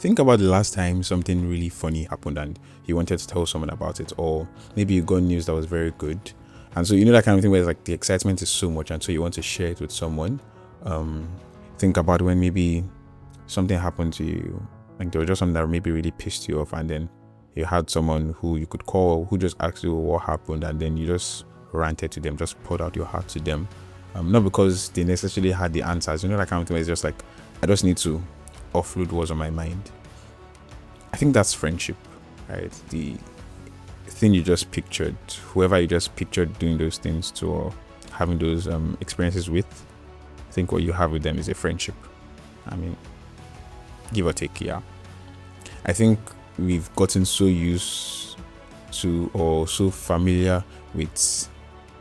Think about the last time something really funny happened and you wanted to tell someone about it, or maybe you got news that was very good. And so, that kind of thing where it's like the excitement is so much, and so you want to share it with someone. Think about when maybe something happened to you, like there was just something that maybe really pissed you off, and then you had someone who you could call who just asked you what happened, and then you just ranted to them, just poured out your heart to them. Not because they necessarily had the answers, that kind of thing where it's just like, I just need to offload what's on my mind. I think that's friendship, right? The thing you just pictured, whoever you just pictured doing those things to or having those experiences with, I think what you have with them is a friendship. I mean, give or take, yeah. I think we've gotten so used to or so familiar with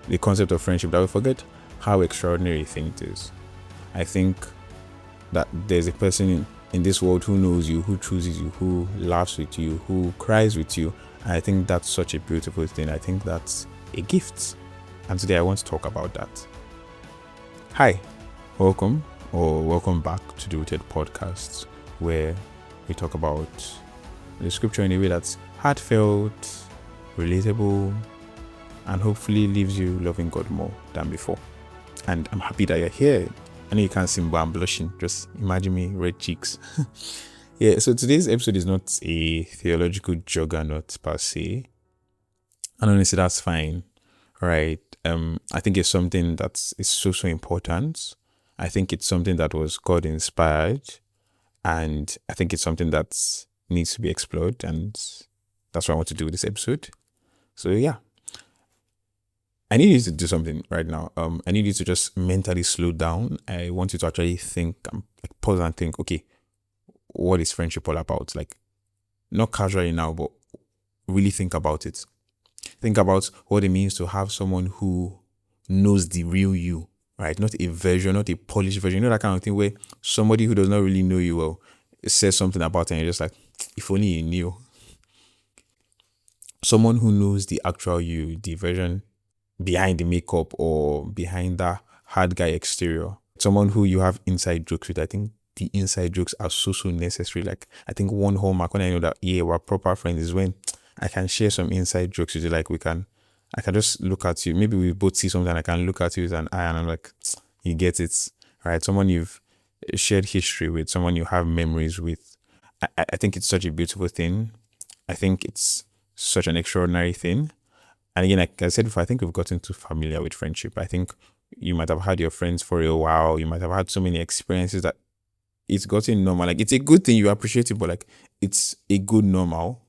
the concept of friendship that we forget how extraordinary a thing it is. I think that there's a person in this world who knows you, who chooses you, who laughs with you, who cries with you. And I think that's such a beautiful thing. I think that's a gift. And today I want to talk about that. Hi, welcome back to the Rooted Podcast, where we talk about the scripture in a way that's heartfelt, relatable, and hopefully leaves you loving God more than before. And I'm happy that you're here. I know you can't see me, but I'm blushing. Just imagine me, red cheeks. Yeah, so today's episode is not a theological juggernaut per se. And honestly, that's fine. Right. I think it's something that is so important. I think it's something that was God inspired. And I think it's something that needs to be explored. And that's what I want to do with this episode. So yeah. I need you to do something right now. I need you to just mentally slow down. I want you to actually think, pause and think, okay, what is friendship all about? Like, not casually now, but really think about it. Think about what it means to have someone who knows the real you, right? Not a version, not a polished version. That kind of thing where somebody who does not really know you well says something about it and you're just like, if only you knew. Someone who knows the actual you, the version behind the makeup or behind that hard guy exterior. Someone who you have inside jokes with. I think the inside jokes are so necessary. Like, I think one hallmark when I know that, yeah, we're proper friends is when I can share some inside jokes with you. Like, I can just look at you. Maybe we both see something and I can look at you with an eye and I'm like, you get it, right? Someone you've shared history with, someone you have memories with. I think it's such a beautiful thing. I think it's such an extraordinary thing. And again, like I said before, I think we've gotten too familiar with friendship. I think you might have had your friends for a while. You might have had so many experiences that it's gotten normal. Like, it's a good thing, you appreciate it, but like, it's a good normal,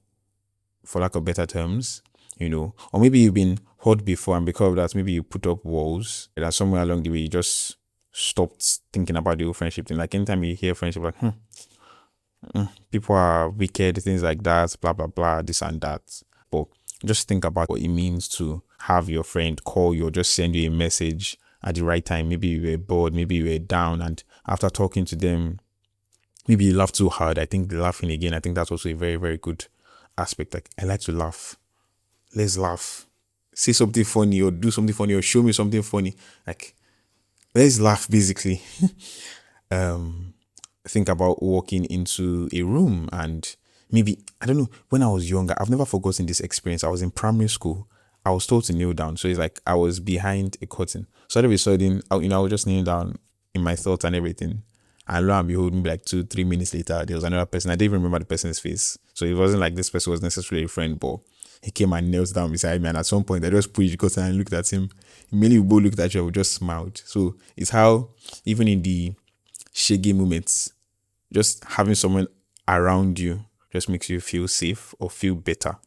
for lack of better terms, Or maybe you've been hurt before, and because of that, maybe you put up walls. And somewhere along the way, you just stopped thinking about the whole friendship thing. Like, anytime you hear friendship, like, people are wicked, things like that, blah, blah, blah, this and that. But just think about what it means to have your friend call you or just send you a message at the right time. Maybe you were bored, maybe you were down, and after talking to them, maybe you laughed too hard. I think laughing again, I think that's also a very, very good aspect. Like, I like to laugh. Let's laugh. Say something funny or do something funny or show me something funny. Like, let's laugh, basically. Think about walking into a room and maybe, I don't know, when I was younger, I've never forgotten this experience. I was in primary school. I was told to kneel down. So it's like I was behind a curtain. So all of a sudden, I was just kneeling down in my thoughts and everything. And lo and behold, maybe like 2-3 minutes later, there was another person. I didn't even remember the person's face. So it wasn't like this person was necessarily a friend, but he came and knelt down beside me. And at some point, I just pushed the curtain and looked at him. Immediately, we both looked at each other, we just smiled. So it's how, even in the shaggy moments, just having someone around you just makes you feel safe or feel better.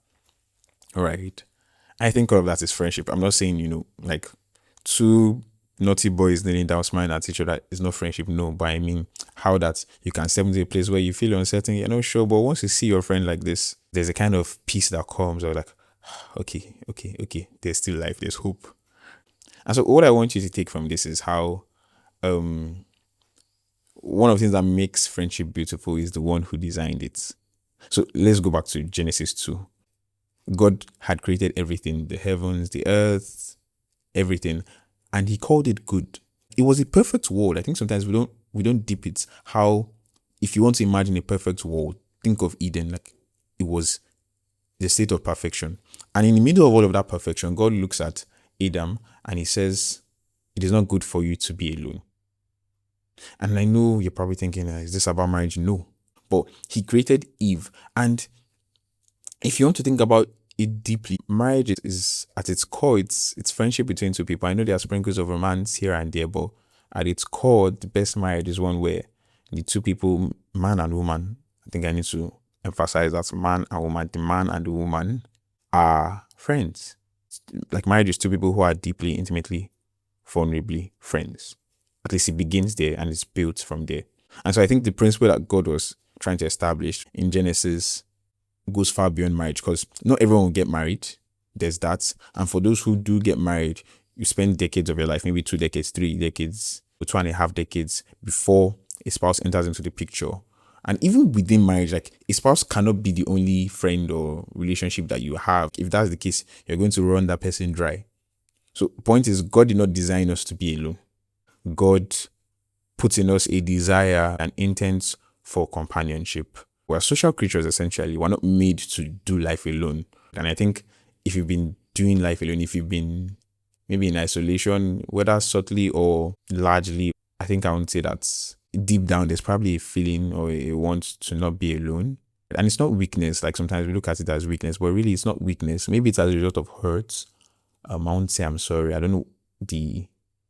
All right. I think all of that is friendship. I'm not saying, like two naughty boys kneeling down smiling at each other is not friendship. No, but I mean how that you can step into a place where you feel uncertain, you're not sure, but once you see your friend like this, there's a kind of peace that comes, or like, okay, there's still life, there's hope. And so what I want you to take from this is how one of the things that makes friendship beautiful is the one who designed it. So let's go back to Genesis 2. God had created everything, the heavens, the earth, everything, and he called it good. It was a perfect world. I think sometimes we don't dip it. How, if you want to imagine a perfect world, think of Eden, like it was the state of perfection. And in the middle of all of that perfection, God looks at Adam and he says, it is not good for you to be alone. And I know you're probably thinking, is this about marriage? No. But he created Eve. And if you want to think about it deeply, marriage is at its core, it's friendship between two people. I know there are sprinkles of romance here and there, but at its core, the best marriage is one where the two people, man and woman, I think I need to emphasize that man and woman, the man and the woman are friends. Like marriage is two people who are deeply, intimately, vulnerably friends. At least it begins there and it's built from there. And so I think the principle that God was trying to establish in Genesis goes far beyond marriage, because not everyone will get married. There's that. And for those who do get married, you spend decades of your life, maybe 2 decades, 3 decades, or 2.5 decades before a spouse enters into the picture. And even within marriage, like a spouse cannot be the only friend or relationship that you have. If that's the case, you're going to run that person dry. So the point is, God did not design us to be alone. God puts in us a desire and intent for companionship. We're social creatures, essentially. We're not made to do life alone. And I think if you've been doing life alone, if you've been maybe in isolation, whether subtly or largely, I think I would say that deep down, there's probably a feeling or a want to not be alone. And it's not weakness. Like sometimes we look at it as weakness, but really it's not weakness. Maybe it's as a result of hurts. I won't say I'm sorry. I don't know the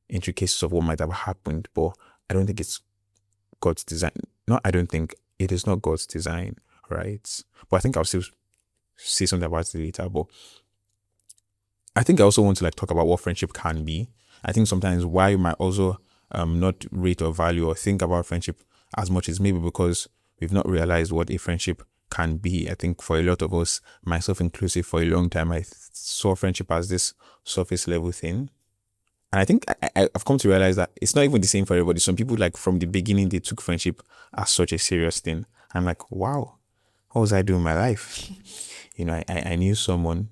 intricacies of what might have happened, but I don't think it's God's design. No, I don't think it is not God's design, right? But I think I'll still say something about it later. But I think I also want to like talk about what friendship can be. I think sometimes why you might also not rate or value or think about friendship as much as maybe because we've not realized what a friendship can be. I think for a lot of us, myself inclusive, for a long time, I saw friendship as this surface level thing. And I think I've come to realize that it's not even the same for everybody. Some people, like from the beginning, they took friendship as such a serious thing. I'm like, wow, what was I doing in my life? I knew someone.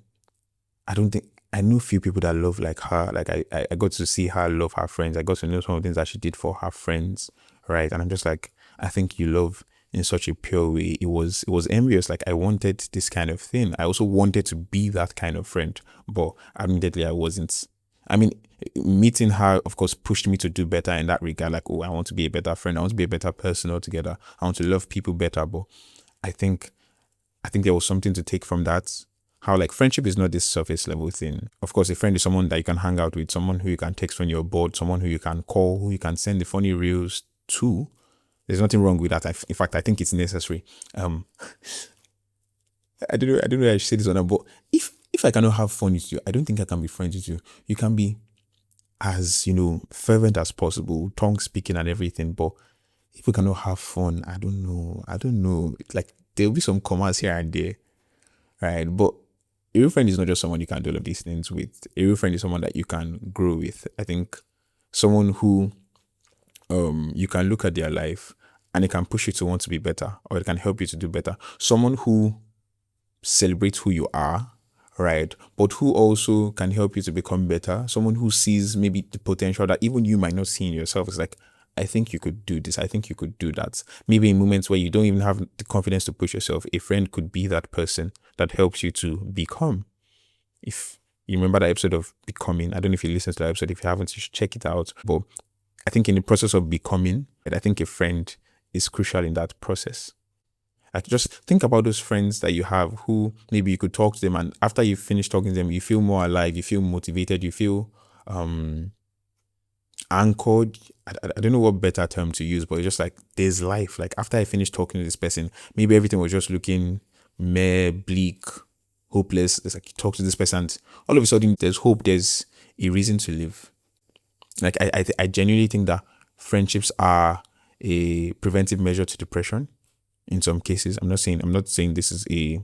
I knew few people that love like her. Like I got to see her love her friends. I got to know some of the things that she did for her friends, right? And I'm just like, I think you love in such a pure way. It was envious. Like I wanted this kind of thing. I also wanted to be that kind of friend, but admittedly I wasn't. I mean, meeting her, of course, pushed me to do better in that regard. Like, oh, I want to be a better friend. I want to be a better person altogether. I want to love people better. But I think there was something to take from that. How like friendship is not this surface level thing. Of course, a friend is someone that you can hang out with, someone who you can text when you're bored, someone who you can call, who you can send the funny reels to. There's nothing wrong with that. In fact, I think it's necessary. I don't know how I should say this or not, but if I cannot have fun with you, I don't think I can be friends with you. You can be as, fervent as possible, tongue speaking and everything, but if we cannot have fun, I don't know. Like there'll be some commas here and there, right? But a real friend is not just someone you can do all of these things with. A real friend is someone that you can grow with. I think someone who you can look at their life and it can push you to want to be better, or it can help you to do better. Someone who celebrates who you are, right? But who also can help you to become better. Someone who sees maybe the potential that even you might not see in yourself. It's like, I think you could do this. I think you could do that. Maybe in moments where you don't even have the confidence to push yourself, a friend could be that person that helps you to become. If you remember that episode of Becoming, I don't know if you listened to that episode. If you haven't, you should check it out. But I think in the process of becoming, I think a friend is crucial in that process. Like just think about those friends that you have who maybe you could talk to them, and after you finish talking to them, you feel more alive, you feel motivated, you feel anchored. I don't know what better term to use, but it's just like there's life. Like after I finished talking to this person, maybe everything was just looking meh, bleak, hopeless. It's like you talk to this person and all of a sudden there's hope, there's a reason to live. Like I genuinely think that friendships are a preventive measure to depression. In some cases, I'm not saying this is a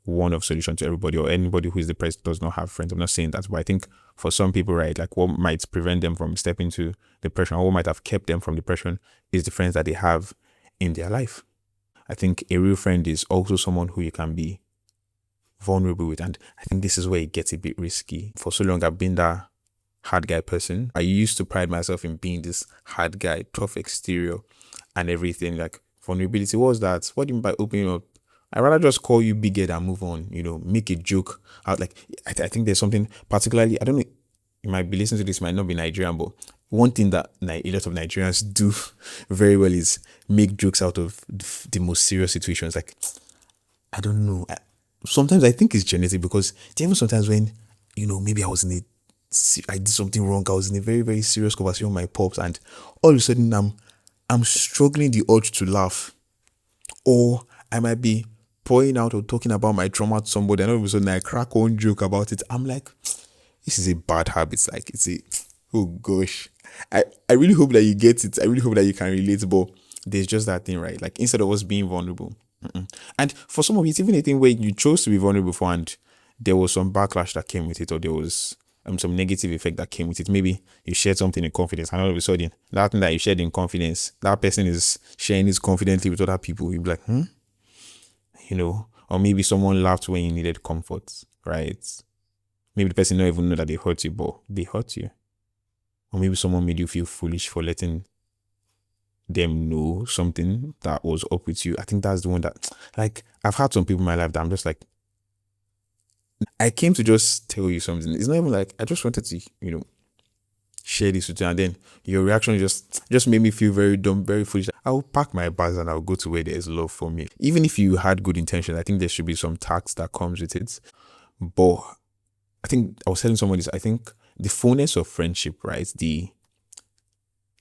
one-off solution to everybody, or anybody who is depressed does not have friends. I'm not saying that, but I think for some people, right, like what might prevent them from stepping into depression, or what might have kept them from depression, is the friends that they have in their life. I think a real friend is also someone who you can be vulnerable with, and I think this is where it gets a bit risky. For so long, I've been that hard guy person. I used to pride myself in being this hard guy, tough exterior and everything. Like vulnerability. What was that? What do you mean by opening up? I rather just call you big head and move on. Make a joke out. Like I think there's something particularly. I don't know. You might be listening to this. Might not be Nigerian, but one thing that a lot of Nigerians do very well is make jokes out of the most serious situations. Like I don't know. Sometimes I think it's genetic because even sometimes when maybe I did something wrong. I was in a very very serious conversation with my pops, and all of a sudden I'm struggling the urge to laugh, or I might be pouring out or talking about my trauma to somebody, and all of a sudden I crack one joke about it. I'm like, this is a bad habit. Like it's a oh gosh. I really hope that you get it. I really hope that you can relate, but there's just that thing, right? Like instead of us being vulnerable. And for some of you, it's even a thing where you chose to be vulnerable before and there was some backlash that came with it, or there was some negative effect that came with it. Maybe you shared something in confidence, and all of a sudden, that thing that you shared in confidence, that person is sharing it confidently with other people. You'll be like, or maybe someone laughed when you needed comfort, right? Maybe the person don't even know that they hurt you, but they hurt you. Or maybe someone made you feel foolish for letting them know something that was up with you. I think that's the one that, like, I've had some people in my life that I'm just like, I came to just tell you something. It's not even like I just wanted to, share this with you, and then your reaction just made me feel very dumb, very foolish. I'll pack my bags and I'll go to where there's love for me. Even if you had good intention, I think there should be some tax that comes with it. But I think I was telling someone this. I think the fullness of friendship, right? The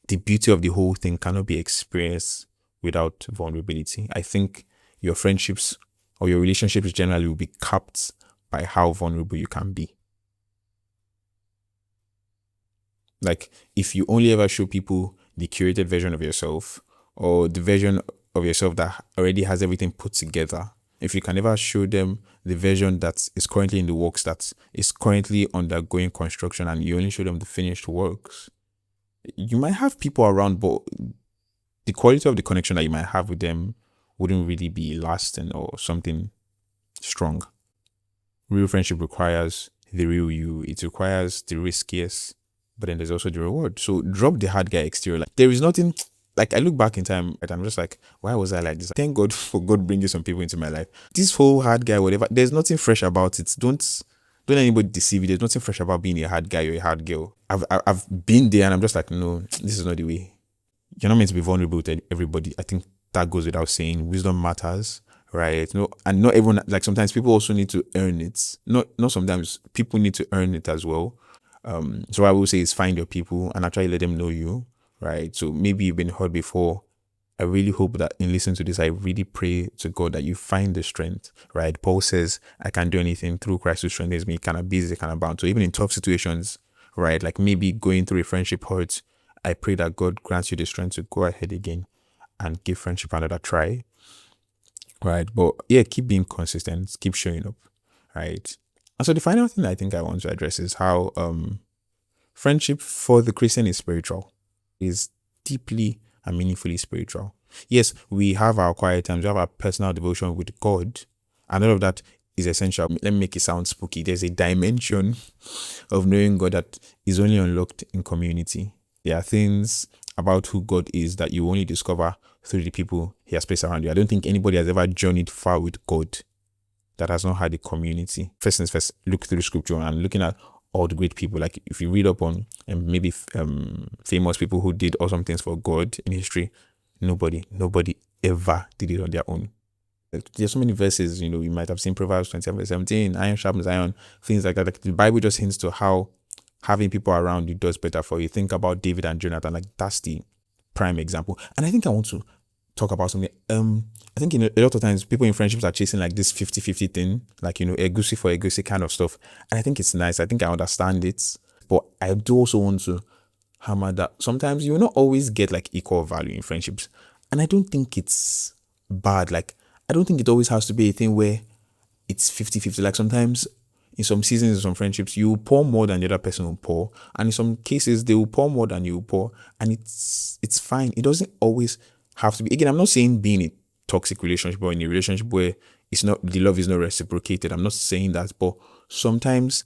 beauty of the whole thing cannot be experienced without vulnerability. I think your friendships or your relationships generally will be capped by how vulnerable you can be. Like if you only ever show people the curated version of yourself or the version of yourself that already has everything put together, if you can ever show them the version that is currently in the works, that is currently undergoing construction, and you only show them the finished works, you might have people around, but the quality of the connection that you might have with them wouldn't really be lasting or something strong. Real friendship requires the real you. It requires the risk, yes, but then there's also the reward. So drop the hard guy exterior. Like there is nothing. Like I look back in time and I'm just like, why was I like this? Thank God for God bringing some people into my life. This whole hard guy, whatever. There's nothing fresh about it. Don't let anybody deceive you. There's nothing fresh about being a hard guy or a hard girl. I've been there and I'm just like, no, this is not the way. You're not meant to be vulnerable to everybody. I think that goes without saying. Wisdom matters, right? No, and not everyone. Like sometimes people also need to earn it. Not sometimes people need to earn it as well. So I will say is find your people and actually let them know you, right? So maybe you've been hurt before. I really hope that in listening to this, I really pray to God that you find the strength, right? Paul says, I can do anything through Christ who strengthens me, kind of busy, kind of bound. So even in tough situations, right? Like maybe going through a friendship hurt, I pray that God grants you the strength to go ahead again and give friendship another try, right? But yeah, keep being consistent, keep showing up, right? And so the final thing I think I want to address is how friendship for the Christian is spiritual, is deeply and meaningfully spiritual. Yes, we have our quiet times, we have our personal devotion with God, and all of that is essential. Let me make it sound spooky. There's a dimension of knowing God that is only unlocked in community. There are things about who God is that you only discover through the people He has placed around you. I don't think anybody has ever journeyed far with God that has not had a community. First things first, look through scripture and looking at all the great people. Like if you read up on maybe famous people who did awesome things for God in history, nobody ever did it on their own. Like, there's so many verses, you might have seen Proverbs 27 verse 17, iron sharpens iron, things like that. Like the Bible just hints to how having people around you does better for you. Think about David and Jonathan, like that's the prime example. And I think I want to talk about something. I think a lot of times people in friendships are chasing like this 50-50 thing, like, a goosey for a goosey kind of stuff. And I think it's nice. I think I understand it. But I do also want to hammer that sometimes you will not always get like equal value in friendships. And I don't think it's bad. Like, I don't think it always has to be a thing where it's 50-50. Like sometimes in some seasons, in some friendships, you will pour more than the other person will pour. And in some cases, they will pour more than you will pour. And it's fine. It doesn't always have to be. Again, I'm not saying being in a toxic relationship or in a relationship where the love is not reciprocated. I'm not saying that. But sometimes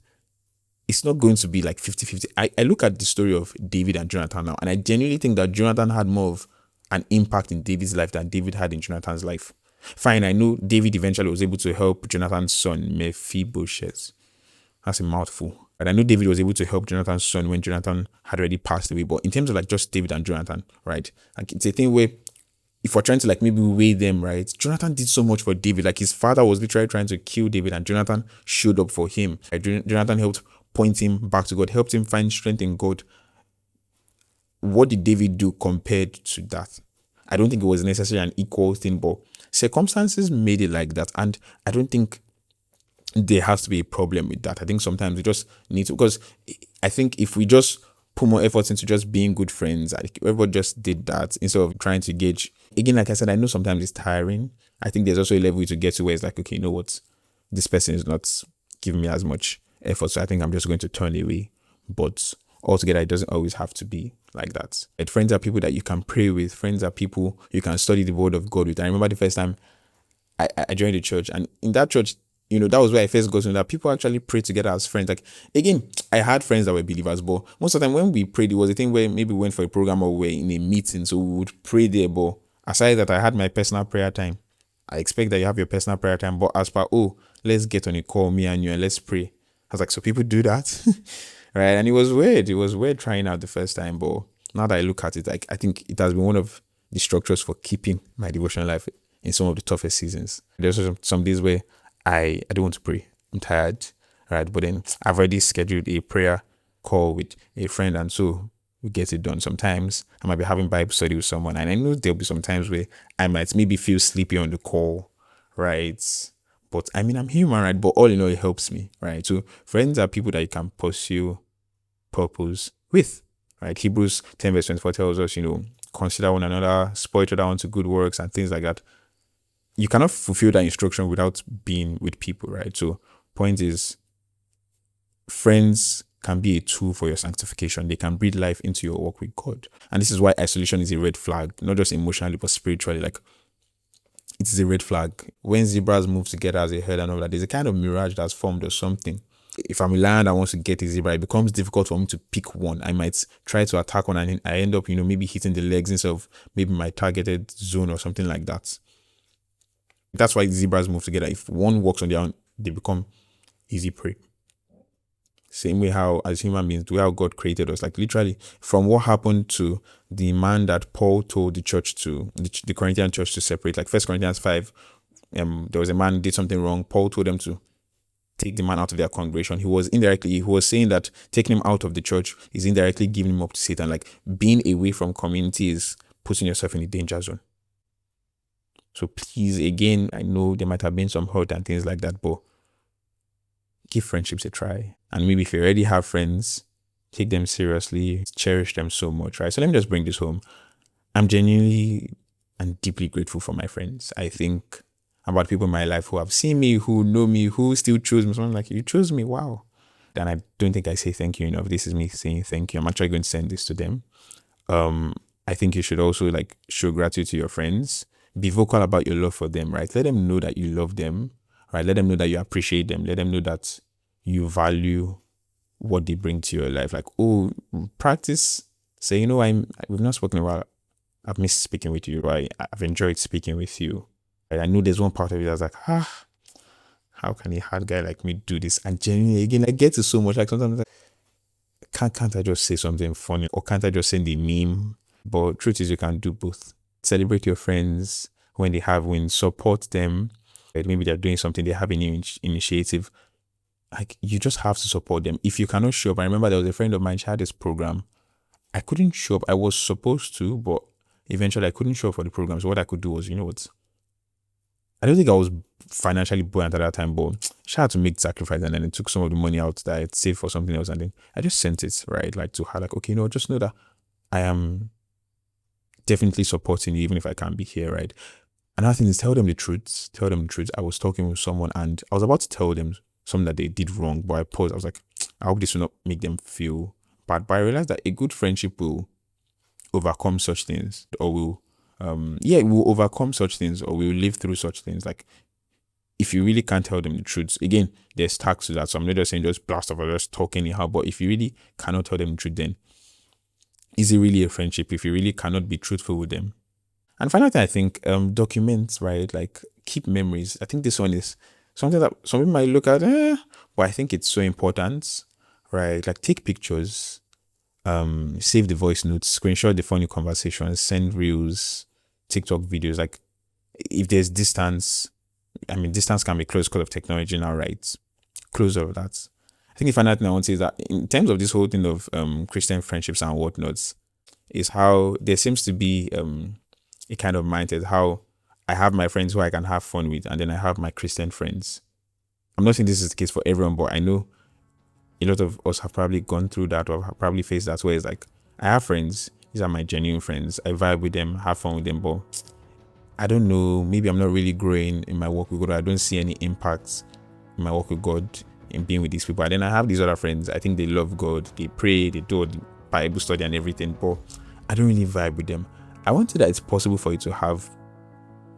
it's not going to be like 50-50. I look at the story of David and Jonathan now, and I genuinely think that Jonathan had more of an impact in David's life than David had in Jonathan's life. Fine, I know David eventually was able to help Jonathan's son, Mephibosheth. That's a mouthful. And I know David was able to help Jonathan's son when Jonathan had already passed away. But in terms of like just David and Jonathan, right? Like it's a thing where if we're trying to like maybe weigh them, right? Jonathan did so much for David. Like his father was literally trying to kill David, and Jonathan showed up for him. Like, Jonathan helped point him back to God, helped him find strength in God. What did David do compared to that? I don't think it was necessarily an equal thing, but circumstances made it like that. And I don't think there has to be a problem with that. I think sometimes we just need to, because I think if we just put more efforts into just being good friends, like everybody just did that instead of trying to gauge. Again, like I said, I know sometimes it's tiring. I think there's also a level to get to where it's like, okay, you know what? This person is not giving me as much effort, so I think I'm just going to turn away. But altogether, it doesn't always have to be like that. And friends are people that you can pray with. Friends are people you can study the word of God with. I remember the first time I joined the church, and in that church, that was where I first got to know that people actually pray together as friends. Like, again, I had friends that were believers, but most of the time when we prayed, it was a thing where maybe we went for a program or we were in a meeting, so we would pray there. But aside that, I had my personal prayer time. I expect that you have your personal prayer time, but as per, let's get on a call, me and you, and let's pray. I was like, so people do that? Right? And it was weird. It was weird trying out the first time, but now that I look at it, like, I think it has been one of the structures for keeping my devotional life in some of the toughest seasons. There's some days where I don't want to pray. I'm tired, right? But then I've already scheduled a prayer call with a friend, and so we get it done. Sometimes I might be having Bible study with someone, and I know there'll be some times where I might maybe feel sleepy on the call, right? But I mean, I'm human, right? But all in all, it helps me, right? So friends are people that you can pursue purpose with, right? Hebrews 10 verse 24 tells us, consider one another, spur each other on to good works and things like that. You cannot fulfill that instruction without being with people, right? So point is, friends can be a tool for your sanctification. They can breathe life into your walk with God. And this is why isolation is a red flag, not just emotionally, but spiritually. Like, it is a red flag. When zebras move together as a herd and all that, there's a kind of mirage that's formed or something. If I'm a lion that wants to get a zebra, it becomes difficult for me to pick one. I might try to attack one and I end up, maybe hitting the legs instead of maybe my targeted zone or something like that. That's why zebras move together. If one walks on their own, they become easy prey. Same way how, as human beings, the way how God created us, like literally from what happened to the man that Paul told the church to, the Corinthian church to separate, like 1 Corinthians 5, there was a man who did something wrong. Paul told them to take the man out of their congregation. He was saying that taking him out of the church is indirectly giving him up to Satan. Like, being away from community is putting yourself in a danger zone. So please, again, I know there might have been some hurt and things like that, but give friendships a try. And maybe if you already have friends, take them seriously, cherish them so much, right? So let me just bring this home. I'm genuinely and deeply grateful for my friends. I think about people in my life who have seen me, who know me, who still choose me. Someone like, you chose me, wow. And I don't think I say thank you enough. This is me saying thank you. I'm actually going to send this to them. I think you should also show gratitude to your friends. Be vocal about your love for them, right? Let them know that you love them, right? Let them know that you appreciate them. Let them know that you value what they bring to your life. Like, practice. Say, we've not spoken about. I've missed speaking with you, right? I've enjoyed speaking with you. Right? I know there's one part of you that's like, how can a hard guy like me do this? And genuinely, again, I get it so much. Like, sometimes, can't I just say something funny, or can't I just send a meme? But truth is, you can do both. Celebrate your friends when they have wins. Support them. Maybe they're doing something, they have a new initiative. Like, you just have to support them. If you cannot show up, I remember there was a friend of mine, she had this program. I couldn't show up. I was supposed to, but eventually I couldn't show up for the program. So what I could do was, I don't think I was financially buoyant at that time, but she had to make sacrifice, and then it took some of the money out that I had saved for something else, and then I just sent it, right? Like, to her, like, okay, just know that I am definitely supporting you, even if I can't be here, right? Another thing is, tell them the truth. Tell them the truth. I was talking with someone, and I was about to tell them something that they did wrong, but I paused. I was like, I hope this will not make them feel bad. But I realized that a good friendship will overcome such things, or will overcome such things, or will live through such things. Like, if you really can't tell them the truth, again, there's tax to that. So I'm not just saying just blast off or just talk anyhow, but if you really cannot tell them the truth, then is it really a friendship if you really cannot be truthful with them? And final thing, I think, documents, right? Like keep memories. I think this one is something that some people might look at, but I think it's so important, right? Like take pictures, save the voice notes, screenshot the funny conversations, send reels, TikTok videos. Like if there's distance, I mean, distance can be close because of technology now, right? Close all of that. I think the final thing I want to say is that in terms of this whole thing of Christian friendships and whatnots, is how there seems to be a kind of mindset how I have my friends who I can have fun with, and then I have my Christian friends. I'm not saying this is the case for everyone, but I know a lot of us have probably gone through that or have probably faced that, where it's like, I have friends, these are my genuine friends, I vibe with them, have fun with them, but I don't know, maybe I'm not really growing in my work with God. I don't see any impacts in my work with God in being with these people. And then I have these other friends, I think they love God, they pray, they do the Bible study and everything, but I don't really vibe with them. I want to say that it's possible for you to have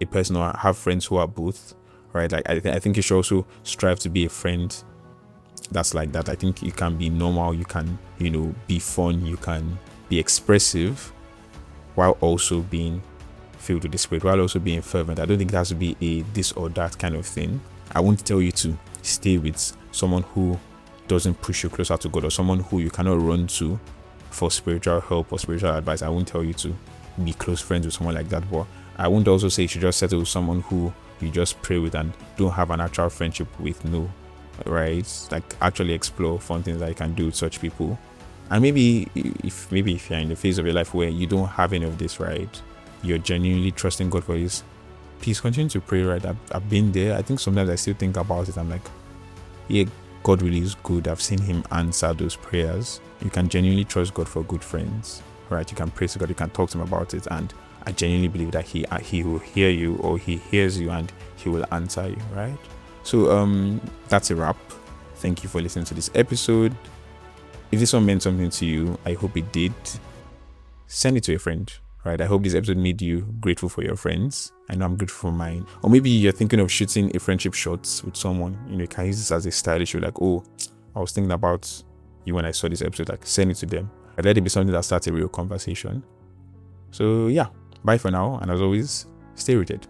a person or have friends who are both, right? Like I think you should also strive to be a friend that's like that. I think you can be normal, you can, be fun, you can be expressive while also being filled with the Spirit, while also being fervent. I don't think it has to be a this or that kind of thing. I won't tell you to stay with someone who doesn't push you closer to God, or someone who you cannot run to for spiritual help or spiritual advice. I won't tell you to be close friends with someone like that, but I won't also say you should just settle with someone who you just pray with and don't have an actual friendship with. No, right? Like actually explore fun things that you can do with such people. And maybe if you're in the phase of your life where you don't have any of this, right, you're genuinely trusting God for this, please continue to pray, right? I've been there. I think sometimes I still think about it. I'm like, yeah, God really is good. I've seen him answer those prayers. You can genuinely trust God for good friends, right? You can pray to God, you can talk to him about it, and I genuinely believe that he will hear you, or he hears you and he will answer you, right? So that's a wrap. Thank you for listening to this episode. If this one meant something to you, I hope it did. Send it to a friend, right? I hope this episode made you grateful for your friends. I know I'm grateful for mine. Or maybe you're thinking of shooting a friendship shot with someone. You can use this as a style issue. Like, oh, I was thinking about you when I saw this episode. Like, send it to them. I'd let it be something that starts a real conversation. So yeah, bye for now. And as always, stay rooted.